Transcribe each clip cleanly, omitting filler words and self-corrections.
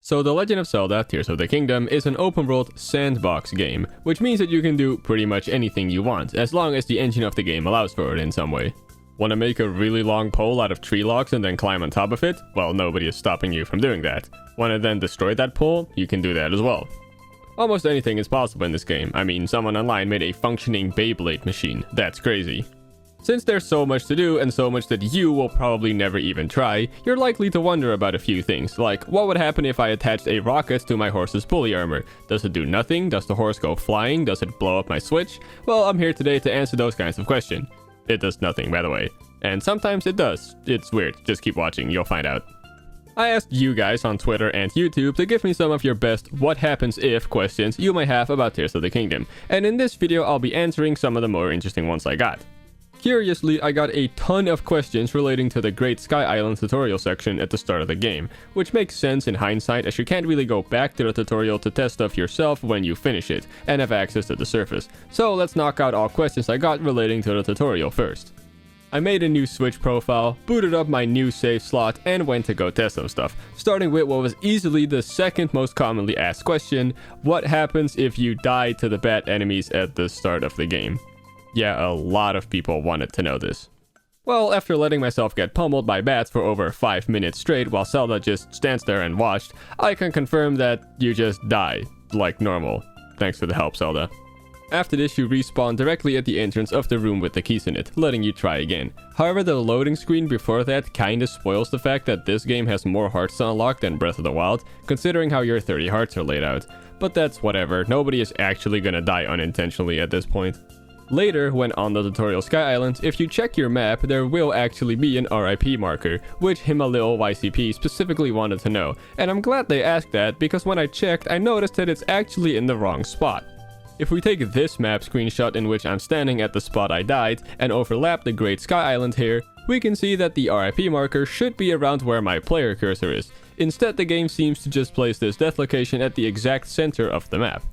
So The Legend of Zelda Tears of the Kingdom is an open-world sandbox game, which means that you can do pretty much anything you want, as long as the engine of the game allows for it in some way. Want to make a really long pole out of tree logs and then climb on top of it? Well, nobody is stopping you from doing that. Want to then destroy that pole? You can do that as well. Almost anything is possible in this game. I mean, someone online made a functioning Beyblade machine. That's crazy. Since there's so much to do and so much that you will probably never even try, you're likely to wonder about a few things, like what would happen if I attached a rocket to my horse's pulley armor? Does it do nothing? Does the horse go flying? Does it blow up my Switch? Well, I'm here today to answer those kinds of questions. It does nothing, by the way. And sometimes it does. It's weird. Just keep watching, you'll find out. I asked you guys on Twitter and YouTube to give me some of your best what happens if questions you may have about Tears of the Kingdom, and in this video I'll be answering some of the more interesting ones I got. Curiously, I got a ton of questions relating to the Great Sky Island tutorial section at the start of the game, which makes sense in hindsight as you can't really go back to the tutorial to test stuff yourself when you finish it and have access to the surface. So let's knock out all questions I got relating to the tutorial first. I made a new Switch profile, booted up my new save slot, and went to go test some stuff, starting with what was easily the second most commonly asked question: what happens if you die to the bad enemies at the start of the game? Yeah, a lot of people wanted to know this. Well, after letting myself get pummeled by bats for over 5 minutes straight while Zelda just stands there and watched, I can confirm that you just die, like normal. Thanks for the help, Zelda. After this, you respawn directly at the entrance of the room with the keys in it, letting you try again. However, the loading screen before that kinda spoils the fact that this game has more hearts to unlock than Breath of the Wild, considering how your 30 hearts are laid out. But that's whatever, nobody is actually gonna die unintentionally at this point. Later, when on the tutorial Sky Island, if you check your map, there will actually be an RIP marker, which Himalil YCP specifically wanted to know, and I'm glad they asked that because when I checked, I noticed that it's actually in the wrong spot. If we take this map screenshot in which I'm standing at the spot I died and overlap the Great Sky Island here, we can see that the RIP marker should be around where my player cursor is. Instead, the game seems to just place this death location at the exact center of the map.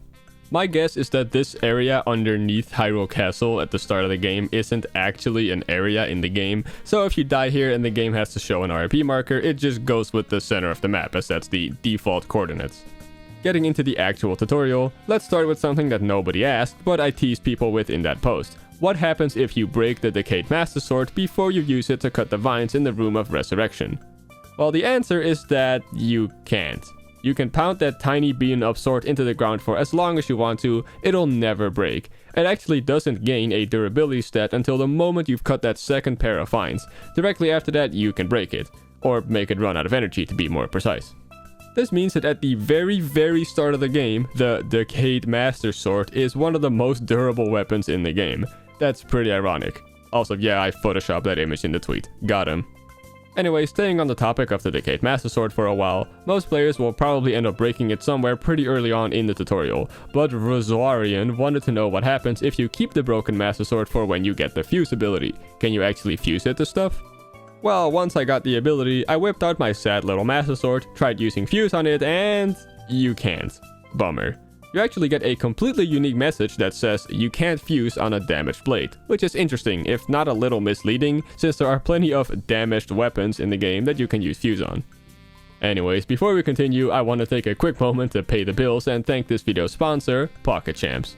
My guess is that this area underneath Hyrule Castle at the start of the game isn't actually an area in the game, so if you die here and the game has to show an RIP marker, it just goes with the center of the map as that's the default coordinates. Getting into the actual tutorial, let's start with something that nobody asked, but I teased people with in that post. What happens if you break the Decayed Master Sword before you use it to cut the vines in the Room of Resurrection? Well, the answer is that you can't. You can pound that tiny bean of sword into the ground for as long as you want to, it'll never break. It actually doesn't gain a durability stat until the moment you've cut that second pair of vines. Directly after that, you can break it, or make it run out of energy to be more precise. This means that at the very start of the game, the Decayed Master Sword is one of the most durable weapons in the game. That's pretty ironic. Also, yeah, I photoshopped that image in the tweet. Got him. Anyway, staying on the topic of the Decayed Master Sword for a while, most players will probably end up breaking it somewhere pretty early on in the tutorial, but Rosarian wanted to know what happens if you keep the broken Master Sword for when you get the fuse ability. Can you actually fuse it to stuff? Well, once I got the ability, I whipped out my sad little Master Sword, tried using fuse on it, and you can't. Bummer. You actually get a completely unique message that says you can't fuse on a damaged blade, which is interesting, if not a little misleading, since there are plenty of damaged weapons in the game that you can use fuse on. Anyways, before we continue, I want to take a quick moment to pay the bills and thank this video's sponsor, Pocket Champs.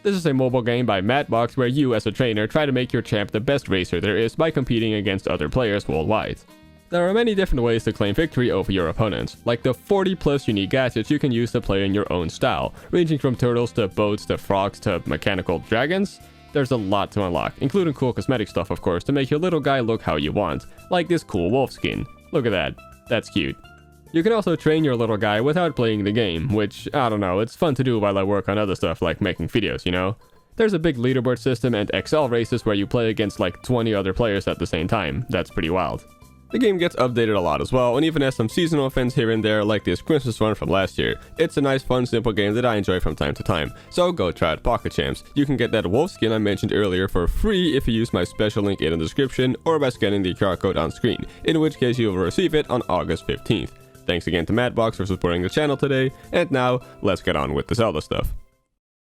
This is a mobile game by Madbox where you, as a trainer, try to make your champ the best racer there is by competing against other players worldwide. There are many different ways to claim victory over your opponents, like the 40+ unique gadgets you can use to play in your own style, ranging from turtles to boats to frogs to mechanical dragons. There's a lot to unlock, including cool cosmetic stuff of course to make your little guy look how you want, like this cool wolf skin. Look at that, that's cute. You can also train your little guy without playing the game, which, I don't know, it's fun to do while I work on other stuff like making videos, you know? There's a big leaderboard system and XL races where you play against like 20 other players at the same time. That's pretty wild. The game gets updated a lot as well, and even has some seasonal events here and there like this Christmas one from last year. It's a nice, fun, simple game that I enjoy from time to time, so go try out Pocket Champs. You can get that wolf skin I mentioned earlier for free if you use my special link in the description or by scanning the QR code on screen, in which case you will receive it on August 15th. Thanks again to Madbox for supporting the channel today, and now, let's get on with the Zelda stuff.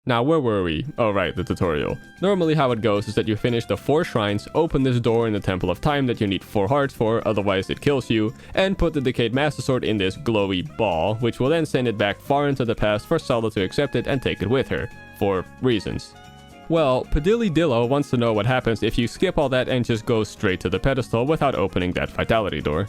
Now, where were we? Oh, right, the tutorial. Normally how it goes is that you finish the 4 shrines, open this door in the Temple of Time that you need 4 hearts for, otherwise it kills you, and put the Decayed Master Sword in this glowy ball, which will then send it back far into the past for Zelda to accept it and take it with her. For reasons. Well, Padillydillo wants to know what happens if you skip all that and just go straight to the pedestal without opening that Vitality door.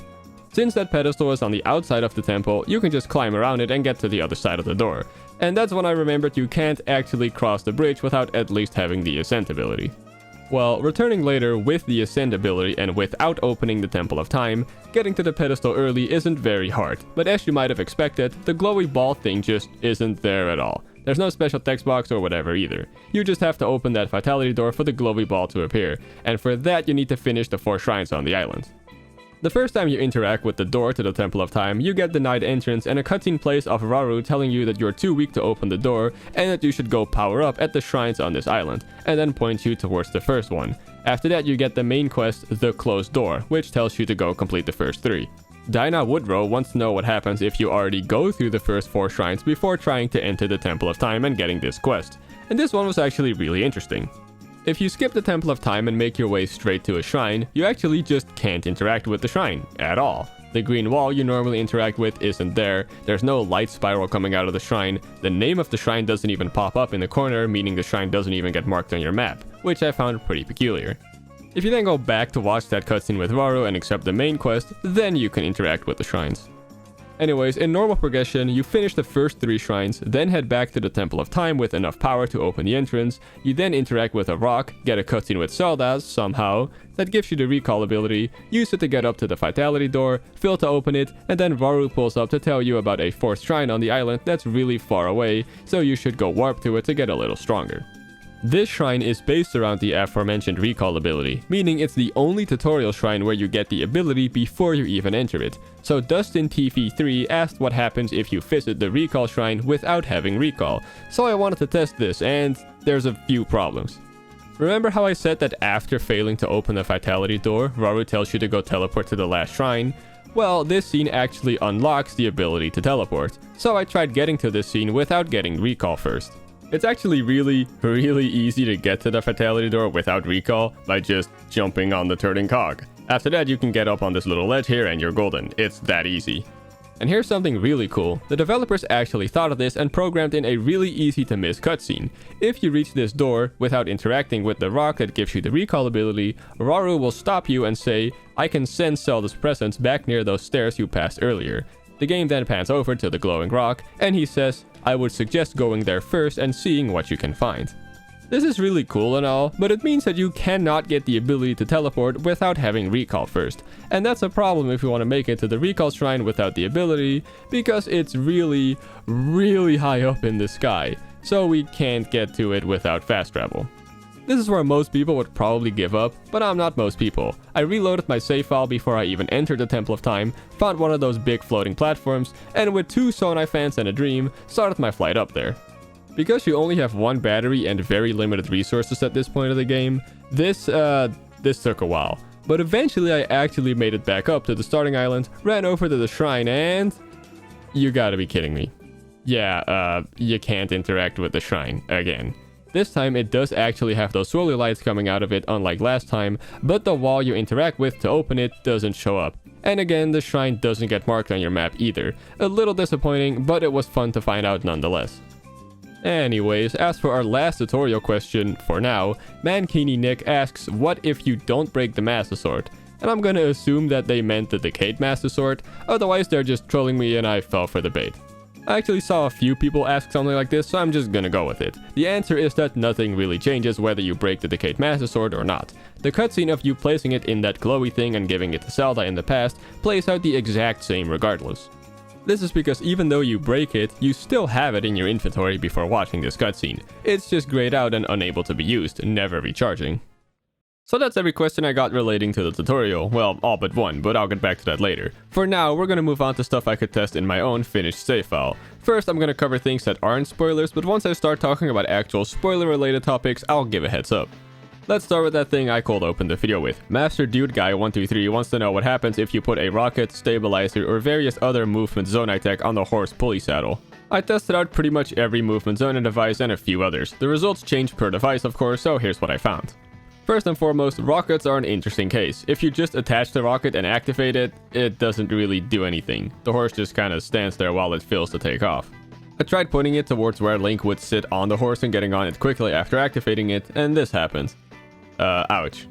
Since that pedestal is on the outside of the temple, you can just climb around it and get to the other side of the door. And that's when I remembered you can't actually cross the bridge without at least having the Ascent ability. Well, returning later with the Ascent ability and without opening the Temple of Time, getting to the pedestal early isn't very hard, but as you might have expected, the glowy ball thing just isn't there at all. There's no special text box or whatever either. You just have to open that Vitality door for the glowy ball to appear, and for that you need to finish the 4 shrines on the island. The first time you interact with the door to the Temple of Time, you get denied entrance and a cutscene plays of Rauru telling you that you're too weak to open the door and that you should go power up at the shrines on this island, and then points you towards the first one. After that you get the main quest, The Closed Door, which tells you to go complete the first 3. Dinah Woodrow wants to know what happens if you already go through the first 4 shrines before trying to enter the Temple of Time and getting this quest. And this one was actually really interesting. If you skip the Temple of Time and make your way straight to a shrine, you actually just can't interact with the shrine at all. The green wall you normally interact with isn't there, there's no light spiral coming out of the shrine, the name of the shrine doesn't even pop up in the corner, meaning the shrine doesn't even get marked on your map, which I found pretty peculiar. If you then go back to watch that cutscene with Rauru and accept the main quest, then you can interact with the shrines. Anyways, in normal progression, you finish the first 3 shrines, then head back to the Temple of Time with enough power to open the entrance, you then interact with a rock, get a cutscene with Zelda, somehow, that gives you the recall ability, use it to get up to the Vitality door, Phil to open it, and then Rauru pulls up to tell you about a 4th shrine on the island that's really far away, so you should go warp to it to get a little stronger. This shrine is based around the aforementioned recall ability, meaning it's the only tutorial shrine where you get the ability before you even enter it. So Dustin TV3 asked what happens if you visit the recall shrine without having recall, so I wanted to test this, and there's a few problems. Remember how I said that after failing to open the Vitality door, Rauru tells you to go teleport to the last shrine? Well, this scene actually unlocks the ability to teleport, so I tried getting to this scene without getting recall first. It's actually really easy to get to the Vitality door without recall by just jumping on the turning cog. After that you can get up on this little ledge here and you're golden. It's that easy. And here's something really cool. The developers actually thought of this and programmed in a really easy to miss cutscene. If you reach this door without interacting with the rock that gives you the recall ability, Rauru will stop you and say, "I can sense Zelda's presence back near those stairs you passed earlier." The game then pans over to the glowing rock, and he says, "I would suggest going there first and seeing what you can find." This is really cool and all, but it means that you cannot get the ability to teleport without having recall first. And that's a problem if you want to make it to the recall shrine without the ability, because it's really high up in the sky, so we can't get to it without fast travel. This is where most people would probably give up, but I'm not most people. I reloaded my save file before I even entered the Temple of Time, found one of those big floating platforms, and with 2 Zonai fans and a dream, started my flight up there. Because you only have 1 battery and very limited resources at this point of the game, this took a while. But eventually I actually made it back up to the starting island, ran over to the shrine, and... You gotta be kidding me. Yeah, you can't interact with the shrine again. This time it does actually have those swirly lights coming out of it unlike last time, but the wall you interact with to open it doesn't show up. And again, the shrine doesn't get marked on your map either. A little disappointing, but it was fun to find out nonetheless. Anyways, as for our last tutorial question for now, Mankini Nick asks, what if you don't break the Master Sword? And I'm gonna assume that they meant the Decayed Master Sword, otherwise they're just trolling me and I fell for the bait. I actually saw a few people ask something like this, so I'm just gonna go with it. The answer is that nothing really changes whether you break the Decayed Master Sword or not. The cutscene of you placing it in that glowy thing and giving it to Zelda in the past plays out the exact same regardless. This is because even though you break it, you still have it in your inventory before watching this cutscene. It's just grayed out and unable to be used, never recharging. So that's every question I got relating to the tutorial. Well, all but one, but I'll get back to that later. For now, we're gonna move on to stuff I could test in my own finished save file. First, I'm gonna cover things that aren't spoilers, but once I start talking about actual spoiler-related topics, I'll give a heads up. Let's start with that thing I cold opened the video with. Master Dude Guy 123 wants to know what happens if you put a rocket, stabilizer, or various other movement Zonai tech on the horse pulley saddle. I tested out pretty much every movement Zonai device and a few others. The results change per device, of course, so here's what I found. First and foremost, rockets are an interesting case. If you just attach the rocket and activate it, it doesn't really do anything. The horse just kinda stands there while it fills to take off. I tried putting it towards where Link would sit on the horse and getting on it quickly after activating it, and this happens. Ouch.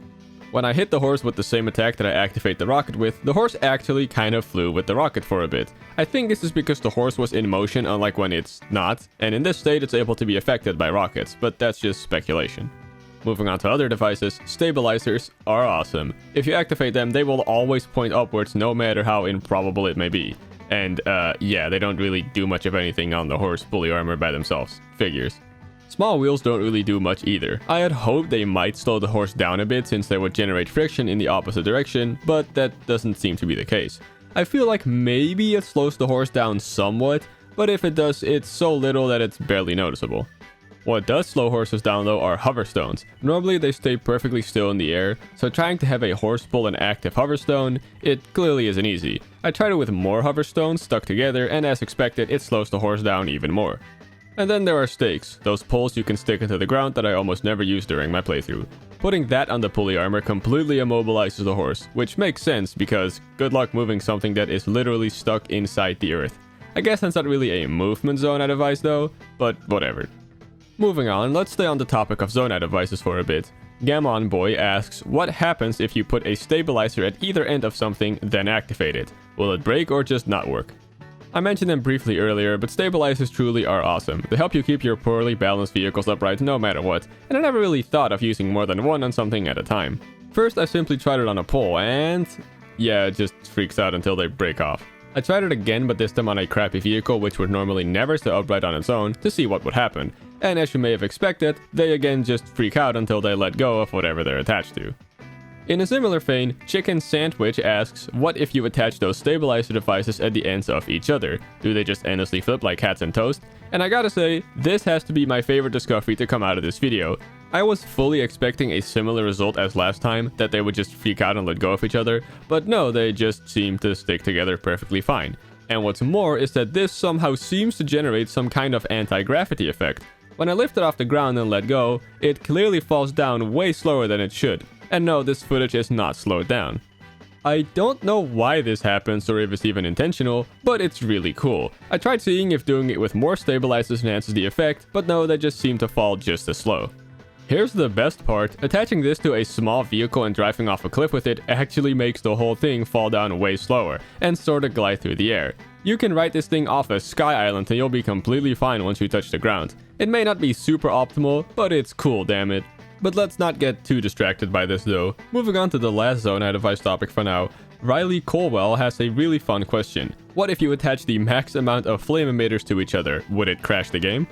When I hit the horse with the same attack that I activate the rocket with, the horse actually kind of flew with the rocket for a bit. I think this is because the horse was in motion unlike when it's not, and in this state it's able to be affected by rockets, but that's just speculation. Moving on to other devices, stabilizers are awesome. If you activate them, they will always point upwards no matter how improbable it may be. And yeah, they don't really do much of anything on the horse fully armored by themselves. Figures. Small wheels don't really do much either. I had hoped they might slow the horse down a bit since they would generate friction in the opposite direction, but that doesn't seem to be the case. I feel like maybe it slows the horse down somewhat, but if it does, it's so little that it's barely noticeable. What does slow horses down though are hoverstones. Normally they stay perfectly still in the air, so trying to have a horse pull an active hoverstone, it clearly isn't easy. I tried it with more hoverstones stuck together, and as expected, it slows the horse down even more. And then there are stakes, those poles you can stick into the ground that I almost never use during my playthrough. Putting that on the pulley armor completely immobilizes the horse, which makes sense because good luck moving something that is literally stuck inside the earth. I guess that's not really a movement Zonai device though, but whatever. Moving on, let's stay on the topic of Zonai devices for a bit. Gammon Boy asks, what happens if you put a stabilizer at either end of something, then activate it? Will it break or just not work? I mentioned them briefly earlier, but stabilizers truly are awesome. They help you keep your poorly balanced vehicles upright no matter what, and I never really thought of using more than one on something at a time. First, I simply tried it on a pole, and yeah, it just freaks out until they break off. I tried it again, but this time on a crappy vehicle which would normally never stay upright on its own, to see what would happen. And as you may have expected, they again just freak out until they let go of whatever they're attached to. In a similar vein, Chicken Sandwich asks, what if you attach those stabilizer devices at the ends of each other? Do they just endlessly flip like hats and toast? And I gotta say, this has to be my favorite discovery to come out of this video. I was fully expecting a similar result as last time, that they would just freak out and let go of each other, but no, they just seem to stick together perfectly fine. And what's more is that this somehow seems to generate some kind of anti-gravity effect. When I lift it off the ground and let go, it clearly falls down way slower than it should. And no, this footage is not slowed down. I don't know why this happens or if it's even intentional, but it's really cool. I tried seeing if doing it with more stabilizers enhances the effect, but no, they just seem to fall just as slow. Here's the best part, attaching this to a small vehicle and driving off a cliff with it actually makes the whole thing fall down way slower, and sorta glide through the air. You can ride this thing off a sky island and you'll be completely fine once you touch the ground. It may not be super optimal, but it's cool, damn it. But let's not get too distracted by this though. Moving on to the last Zonai device topic for now, Riley Colwell has a really fun question. What if you attach the max amount of flame emitters to each other? Would it crash the game?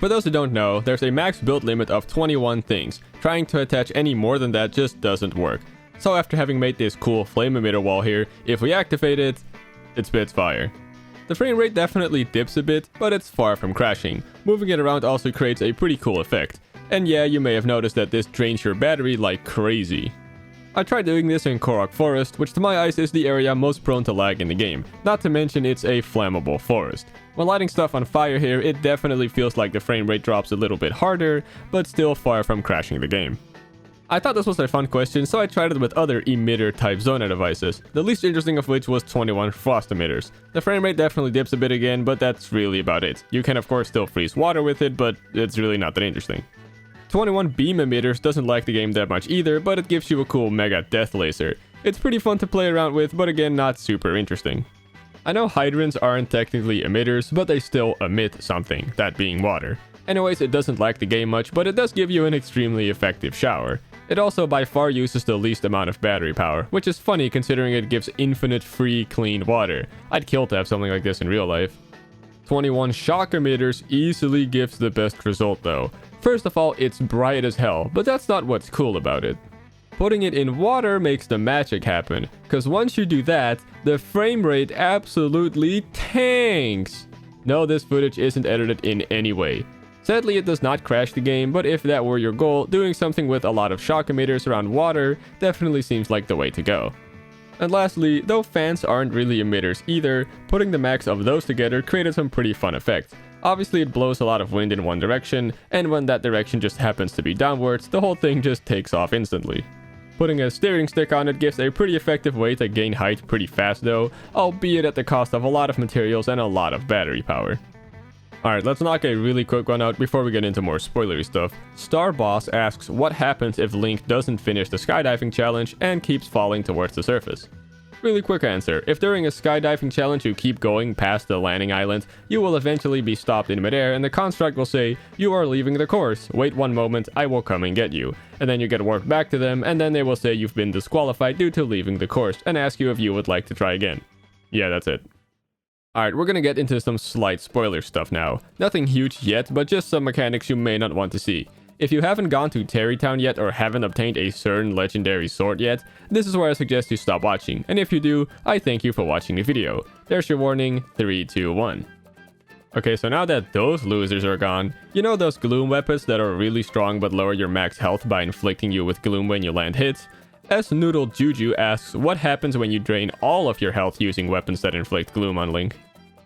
For those who don't know, there's a max build limit of 21 things. Trying to attach any more than that just doesn't work. So after having made this cool flame emitter wall here, if we activate it, it spits fire. The frame rate definitely dips a bit, but it's far from crashing. Moving it around also creates a pretty cool effect. And yeah, you may have noticed that this drains your battery like crazy. I tried doing this in Korok Forest, which to my eyes is the area most prone to lag in the game, not to mention it's a flammable forest. When lighting stuff on fire here, it definitely feels like the frame rate drops a little bit harder, but still far from crashing the game. I thought this was a fun question, so I tried it with other emitter-type Zonai devices, the least interesting of which was 21 frost emitters. The frame rate definitely dips a bit again, but that's really about it. You can of course still freeze water with it, but it's really not that interesting. 21 beam emitters doesn't like the game that much either, but it gives you a cool mega death laser. It's pretty fun to play around with, but again not super interesting. I know hydrants aren't technically emitters, but they still emit something, that being water. Anyways, it doesn't like the game much, but it does give you an extremely effective shower. It also by far uses the least amount of battery power, which is funny considering it gives infinite free clean water. I'd kill to have something like this in real life. 21 shock emitters easily gives the best result though. First of all, it's bright as hell, but that's not what's cool about it. Putting it in water makes the magic happen, cause once you do that, the frame rate absolutely tanks. No, this footage isn't edited in any way. Sadly, it does not crash the game, but if that were your goal, doing something with a lot of shock emitters around water definitely seems like the way to go. And lastly, though fans aren't really emitters either, putting the max of those together created some pretty fun effects. Obviously it blows a lot of wind in one direction, and when that direction just happens to be downwards, the whole thing just takes off instantly. Putting a steering stick on it gives a pretty effective way to gain height pretty fast though, albeit at the cost of a lot of materials and a lot of battery power. Alright, let's knock a really quick one out before we get into more spoilery stuff. Star Boss asks what happens if Link doesn't finish the skydiving challenge and keeps falling towards the surface. Really quick answer, if during a skydiving challenge you keep going past the landing island, you will eventually be stopped in midair and the construct will say, "You are leaving the course, wait one moment, I will come and get you." And then you get warped back to them and then they will say you've been disqualified due to leaving the course and ask you if you would like to try again. Yeah, that's it. Alright, we're gonna get into some slight spoiler stuff now. Nothing huge yet, but just some mechanics you may not want to see. If you haven't gone to Terrytown yet or haven't obtained a certain legendary sword yet, this is where I suggest you stop watching, and if you do, I thank you for watching the video. There's your warning, 3, 2, 1. Okay, so now that those losers are gone, you know those gloom weapons that are really strong but lower your max health by inflicting you with gloom when you land hits? S Noodle Juju asks what happens when you drain all of your health using weapons that inflict gloom on Link.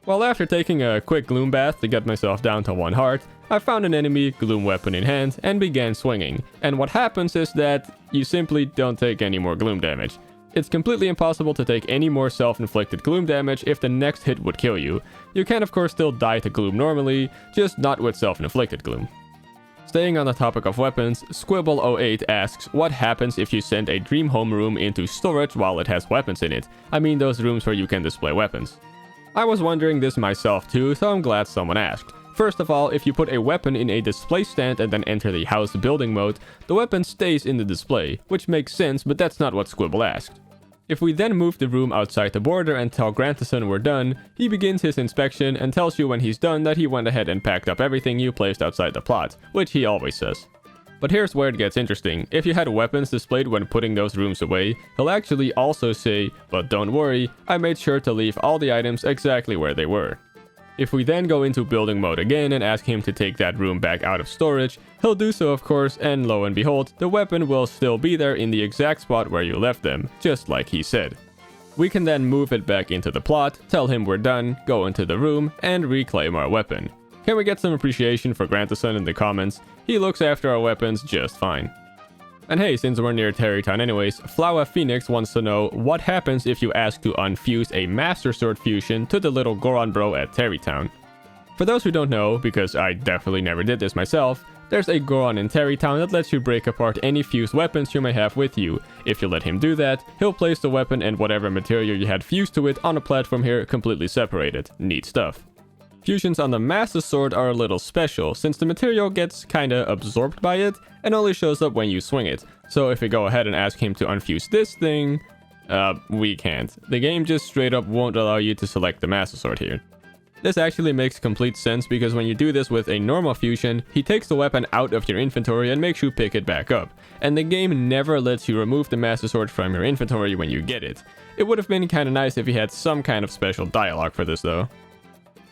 Well, after taking a quick gloom bath to get myself down to 1 heart, I found an enemy, gloom weapon in hand, and began swinging. And what happens is that you simply don't take any more gloom damage. It's completely impossible to take any more self-inflicted gloom damage if the next hit would kill you. You can of course still die to gloom normally, just not with self-inflicted gloom. Staying on the topic of weapons, Squibble08 asks what happens if you send a dream home room into storage while it has weapons in it. I mean those rooms where you can display weapons. I was wondering this myself too, so I'm glad someone asked. First of all, if you put a weapon in a display stand and then enter the house building mode, the weapon stays in the display, which makes sense, but that's not what Squibble asked. If we then move the room outside the border and tell Grantison we're done, he begins his inspection and tells you when he's done that he went ahead and packed up everything you placed outside the plot, which he always says. But here's where it gets interesting. If you had weapons displayed when putting those rooms away, he'll actually also say, "But don't worry, I made sure to leave all the items exactly where they were." If we then go into building mode again and ask him to take that room back out of storage, he'll do so of course, and lo and behold, the weapon will still be there in the exact spot where you left them, just like he said. We can then move it back into the plot, tell him we're done, go into the room, and reclaim our weapon. Can we get some appreciation for Grantison in the comments? He looks after our weapons just fine. And hey, since we're near Terrytown anyways, Flower Phoenix wants to know what happens if you ask to unfuse a Master Sword fusion to the little Goron bro at Terrytown. For those who don't know, because I definitely never did this myself, there's a Goron in Terrytown that lets you break apart any fused weapons you may have with you. If you let him do that, he'll place the weapon and whatever material you had fused to it on a platform here completely separated. Neat stuff. Fusions on the Master Sword are a little special, since the material gets kinda absorbed by it, and only shows up when you swing it. So if we go ahead and ask him to unfuse this thing, we can't. The game just straight up won't allow you to select the Master Sword here. This actually makes complete sense because when you do this with a normal fusion, he takes the weapon out of your inventory and makes you pick it back up. And the game never lets you remove the Master Sword from your inventory when you get it. It would have been kinda nice if he had some kind of special dialogue for this though.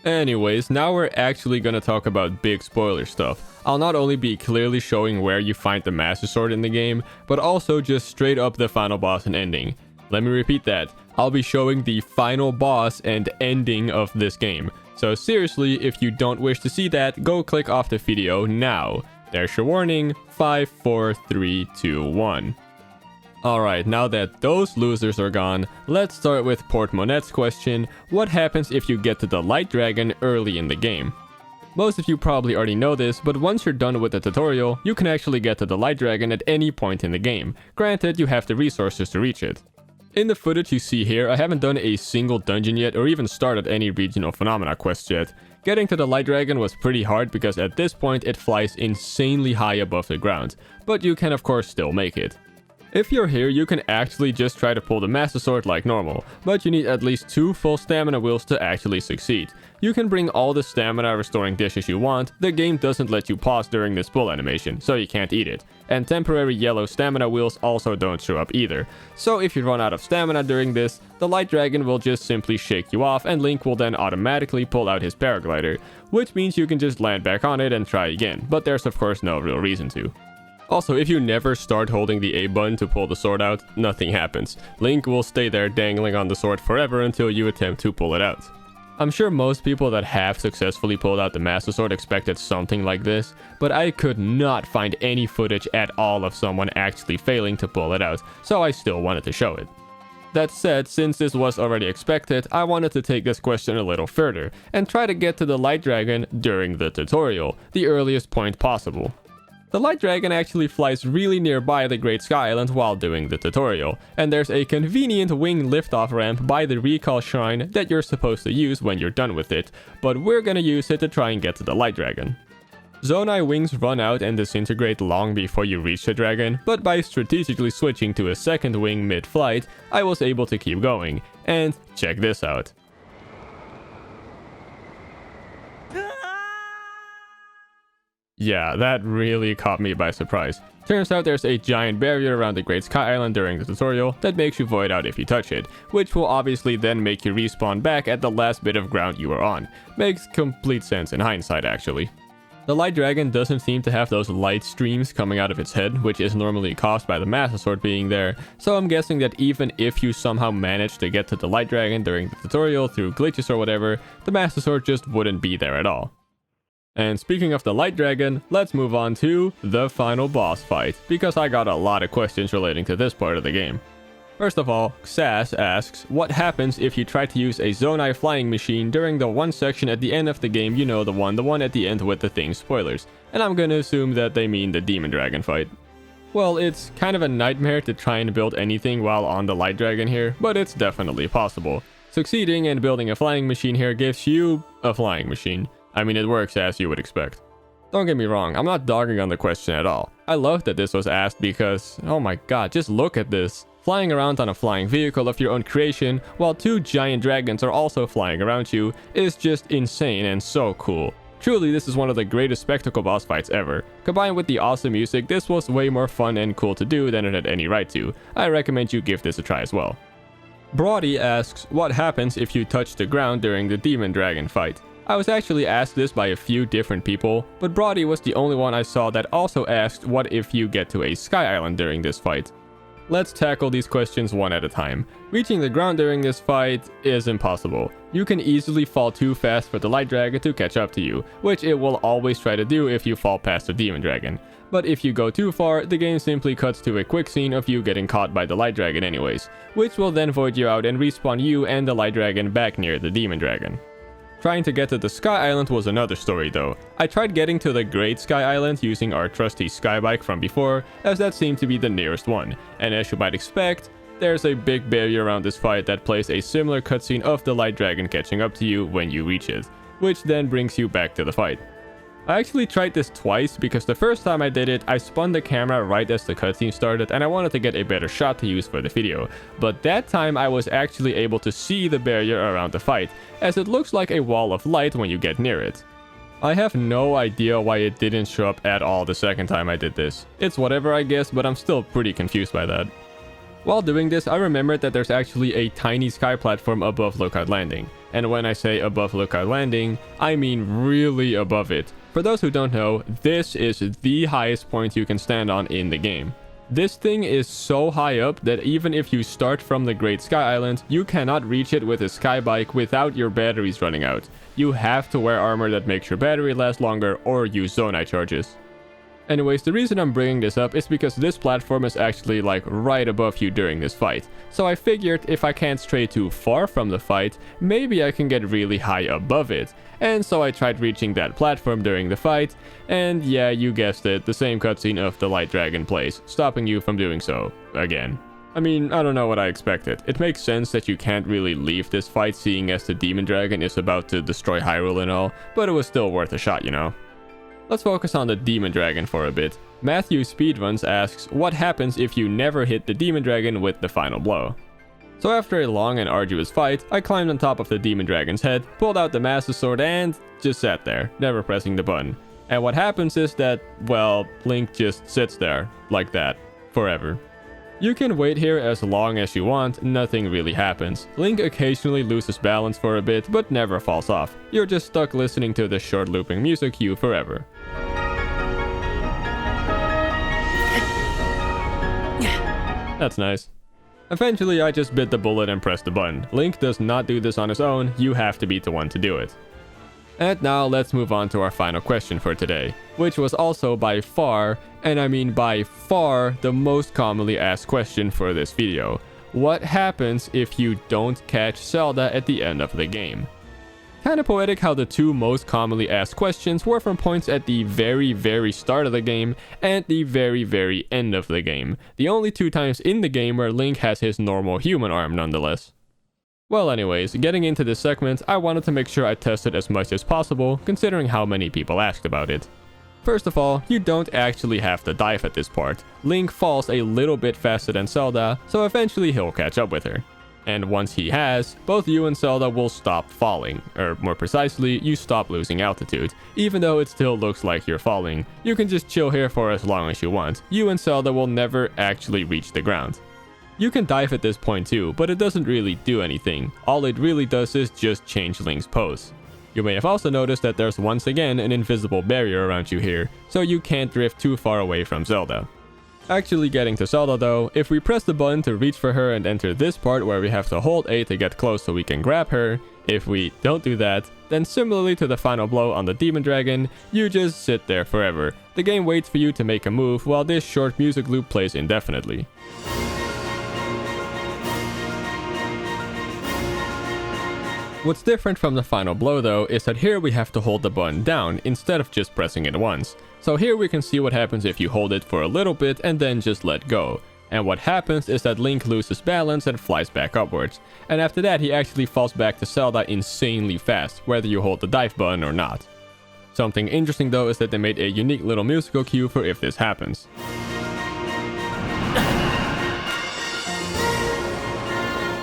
Anyways, now we're actually gonna talk about big spoiler stuff. I'll not only be clearly showing where you find the Master Sword in the game, but also just straight up the final boss and ending. Let me repeat that. I'll be showing the final boss and ending of this game. So seriously, if you don't wish to see that, go click off the video now. There's your warning, 5, 4, 3, 2, 1. Alright, now that those losers are gone, let's start with Portmonette's question, what happens if you get to the Light Dragon early in the game? Most of you probably already know this, but once you're done with the tutorial, you can actually get to the Light Dragon at any point in the game. Granted, you have the resources to reach it. In the footage you see here, I haven't done a single dungeon yet or even started any regional phenomena quests yet. Getting to the Light Dragon was pretty hard because at this point it flies insanely high above the ground, but you can of course still make it. If you're here, you can actually just try to pull the Master Sword like normal, but you need at least 2 full stamina wheels to actually succeed. You can bring all the stamina restoring dishes you want, the game doesn't let you pause during this pull animation, so you can't eat it. And temporary yellow stamina wheels also don't show up either. So if you run out of stamina during this, the Light Dragon will just simply shake you off and Link will then automatically pull out his paraglider, which means you can just land back on it and try again, but there's of course no real reason to. Also, if you never start holding the A button to pull the sword out, nothing happens. Link will stay there dangling on the sword forever until you attempt to pull it out. I'm sure most people that have successfully pulled out the Master Sword expected something like this, but I could not find any footage at all of someone actually failing to pull it out, so I still wanted to show it. That said, since this was already expected, I wanted to take this question a little further, and try to get to the Light Dragon during the tutorial, the earliest point possible. The Light Dragon actually flies really nearby the Great Sky Island while doing the tutorial, and there's a convenient wing liftoff ramp by the Recall Shrine that you're supposed to use when you're done with it, but we're gonna use it to try and get to the Light Dragon. Zonai wings run out and disintegrate long before you reach the dragon, but by strategically switching to a second wing mid-flight, I was able to keep going, and check this out. Yeah, that really caught me by surprise. Turns out there's a giant barrier around the Great Sky Island during the tutorial that makes you void out if you touch it, which will obviously then make you respawn back at the last bit of ground you were on. Makes complete sense in hindsight, actually. The Light Dragon doesn't seem to have those light streams coming out of its head, which is normally caused by the Master Sword being there, so I'm guessing that even if you somehow manage to get to the Light Dragon during the tutorial through glitches or whatever, the Master Sword just wouldn't be there at all. And speaking of the Light Dragon, let's move on to the final boss fight, because I got a lot of questions relating to this part of the game. First of all, Xas asks, what happens if you try to use a Zonai flying machine during the one section at the end of the game, you know, the one at the end with the thing spoilers, and I'm gonna assume that they mean the Demon Dragon fight. Well, it's kind of a nightmare to try and build anything while on the Light Dragon here, but it's definitely possible. Succeeding and building a flying machine here gives you a flying machine. I mean, it works as you would expect. Don't get me wrong, I'm not dogging on the question at all. I love that this was asked because, oh my god, just look at this. Flying around on a flying vehicle of your own creation while two giant dragons are also flying around you is just insane and so cool. Truly, this is one of the greatest spectacle boss fights ever. Combined with the awesome music, this was way more fun and cool to do than it had any right to. I recommend you give this a try as well. Brody asks, what happens if you touch the ground during the Demon Dragon fight? I was actually asked this by a few different people, but Brody was the only one I saw that also asked what if you get to a Sky Island during this fight. Let's tackle these questions one at a time. Reaching the ground during this fight is impossible. You can easily fall too fast for the Light Dragon to catch up to you, which it will always try to do if you fall past the Demon Dragon. But if you go too far, the game simply cuts to a quick scene of you getting caught by the Light Dragon anyways, which will then void you out and respawn you and the Light Dragon back near the Demon Dragon. Trying to get to the Sky Island was another story though. I tried getting to the Great Sky Island using our trusty Skybike from before, as that seemed to be the nearest one, and as you might expect, there's a big barrier around this fight that plays a similar cutscene of the Light Dragon catching up to you when you reach it, which then brings you back to the fight. I actually tried this twice because the first time I did it, I spun the camera right as the cutscene started and I wanted to get a better shot to use for the video, but that time I was actually able to see the barrier around the fight, as it looks like a wall of light when you get near it. I have no idea why it didn't show up at all the second time I did this. It's whatever I guess, but I'm still pretty confused by that. While doing this, I remembered that there's actually a tiny sky platform above Lookout Landing. And when I say above Lookout Landing, I mean really above it. For those who don't know, this is the highest point you can stand on in the game. This thing is so high up that even if you start from the Great Sky Island, you cannot reach it with a skybike without your batteries running out. You have to wear armor that makes your battery last longer or use Zonai charges. Anyways, the reason I'm bringing this up is because this platform is actually like right above you during this fight. So I figured if I can't stray too far from the fight, maybe I can get really high above it. And so I tried reaching that platform during the fight, and yeah, you guessed it, the same cutscene of the Light Dragon plays, stopping you from doing so again. I mean, I don't know what I expected. It makes sense that you can't really leave this fight seeing as the Demon Dragon is about to destroy Hyrule and all, but it was still worth a shot, you know? Let's focus on the Demon Dragon for a bit. Matthew Speedruns asks, what happens if you never hit the Demon Dragon with the final blow? So after a long and arduous fight, I climbed on top of the Demon Dragon's head, pulled out the Master Sword and just sat there, never pressing the button. And what happens is that, well, Link just sits there, like that, forever. You can wait here as long as you want, nothing really happens. Link occasionally loses balance for a bit, but never falls off. You're just stuck listening to this short looping music cue forever. That's nice. Eventually, I just bit the bullet and pressed the button. Link does not do this on his own, you have to be the one to do it. And now let's move on to our final question for today, which was also by far, and I mean by far, the most commonly asked question for this video. What happens if you don't catch Zelda at the end of the game? Kinda poetic how the two most commonly asked questions were from points at the very start of the game and the very end of the game. The only two times in the game where Link has his normal human arm nonetheless. Well anyways, getting into this segment, I wanted to make sure I tested as much as possible, considering how many people asked about it. First of all, you don't actually have to dive at this part. Link falls a little bit faster than Zelda, so eventually he'll catch up with her. And once he has, both you and Zelda will stop falling, or more precisely, you stop losing altitude. Even though it still looks like you're falling, you can just chill here for as long as you want. You and Zelda will never actually reach the ground. You can dive at this point too, but it doesn't really do anything. All it really does is just change Link's pose. You may have also noticed that there's once again an invisible barrier around you here, so you can't drift too far away from Zelda. Actually getting to Zelda though, if we press the button to reach for her and enter this part where we have to hold A to get close so we can grab her, if we don't do that, then similarly to the final blow on the Demon Dragon, you just sit there forever. The game waits for you to make a move while this short music loop plays indefinitely. What's different from the final blow though is that here we have to hold the button down instead of just pressing it once. So here we can see what happens if you hold it for a little bit and then just let go. And what happens is that Link loses balance and flies back upwards. And after that he actually falls back to Zelda insanely fast, whether you hold the dive button or not. Something interesting though is that they made a unique little musical cue for if this happens.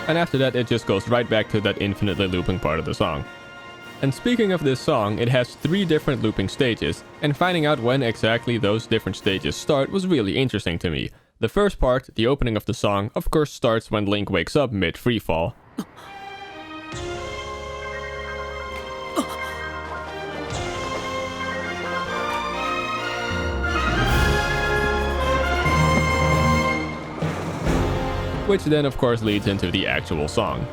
And after that it just goes right back to that infinitely looping part of the song. And speaking of this song, it has 3 different looping stages, and finding out when exactly those different stages start was really interesting to me. The first part, the opening of the song, of course starts when Link wakes up mid-freefall. Which then of course leads into the actual song.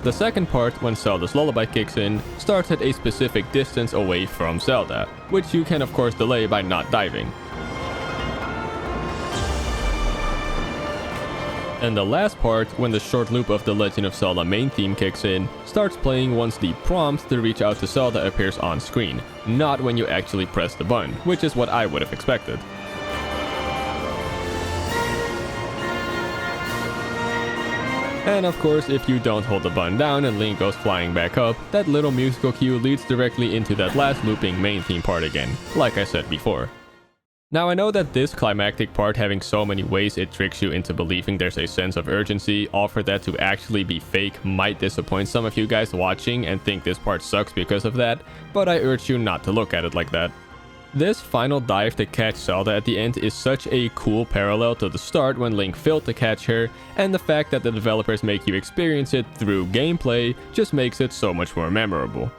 The second part, when Zelda's lullaby kicks in, starts at a specific distance away from Zelda, which you can of course delay by not diving. And the last part, when the short loop of the Legend of Zelda main theme kicks in, starts playing once the prompt to reach out to Zelda appears on screen, not when you actually press the button, which is what I would have expected. And of course, if you don't hold the button down and Link goes flying back up, that little musical cue leads directly into that last looping main theme part again, like I said before. Now I know that this climactic part, having so many ways it tricks you into believing there's a sense of urgency, all for that to actually be fake, might disappoint some of you guys watching and think this part sucks because of that, but I urge you not to look at it like that. This final dive to catch Zelda at the end is such a cool parallel to the start when Link failed to catch her, and the fact that the developers make you experience it through gameplay just makes it so much more memorable.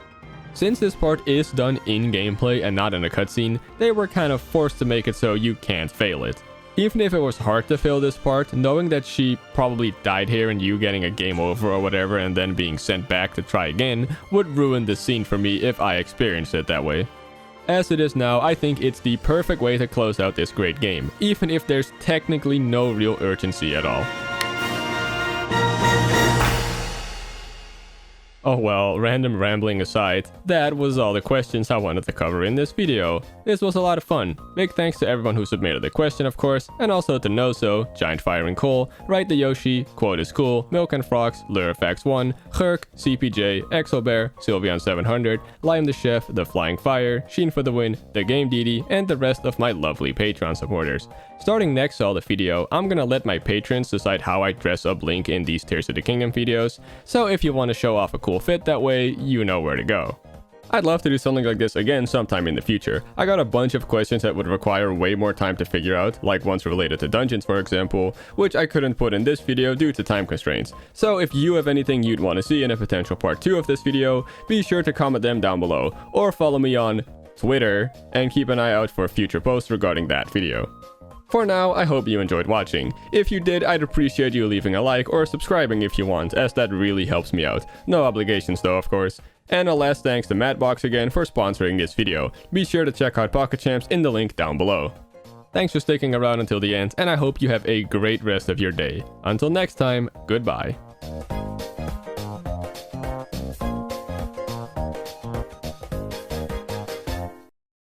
Since this part is done in gameplay and not in a cutscene, they were kind of forced to make it so you can't fail it. Even if it was hard to fail this part, knowing that she probably died here and you getting a game over or whatever and then being sent back to try again would ruin the scene for me if I experienced it that way. As it is now, I think it's the perfect way to close out this great game, even if there's technically no real urgency at all. Oh well, random rambling aside, that was all the questions I wanted to cover in this video. This was a lot of fun. Big thanks to everyone who submitted the question of course, and also to Noso, Giant Fire and Cole, Right the Yoshi, Quote is Cool, Milk and Frogs, Lurifax1, Gurk, CPJ, Exobear, Sylveon700, Lime the Chef, The Flying Fire, Sheen for the Win, The Game Didi, and the rest of my lovely Patreon supporters. Starting next Zelda video, I'm gonna let my patrons decide how I dress up Link in these Tears of the Kingdom videos, so if you want to show off a cool fit that way, you know where to go. I'd love to do something like this again sometime in the future. I got a bunch of questions that would require way more time to figure out, like ones related to dungeons for example, which I couldn't put in this video due to time constraints. So if you have anything you'd want to see in a potential part 2 of this video, be sure to comment them down below, or follow me on Twitter, and keep an eye out for future posts regarding that video. For now, I hope you enjoyed watching. If you did, I'd appreciate you leaving a like or subscribing if you want, as that really helps me out. No obligations though, of course. And a last thanks to Mattbox again for sponsoring this video. Be sure to check out Pocket Champs in the link down below. Thanks for sticking around until the end, and I hope you have a great rest of your day. Until next time, goodbye.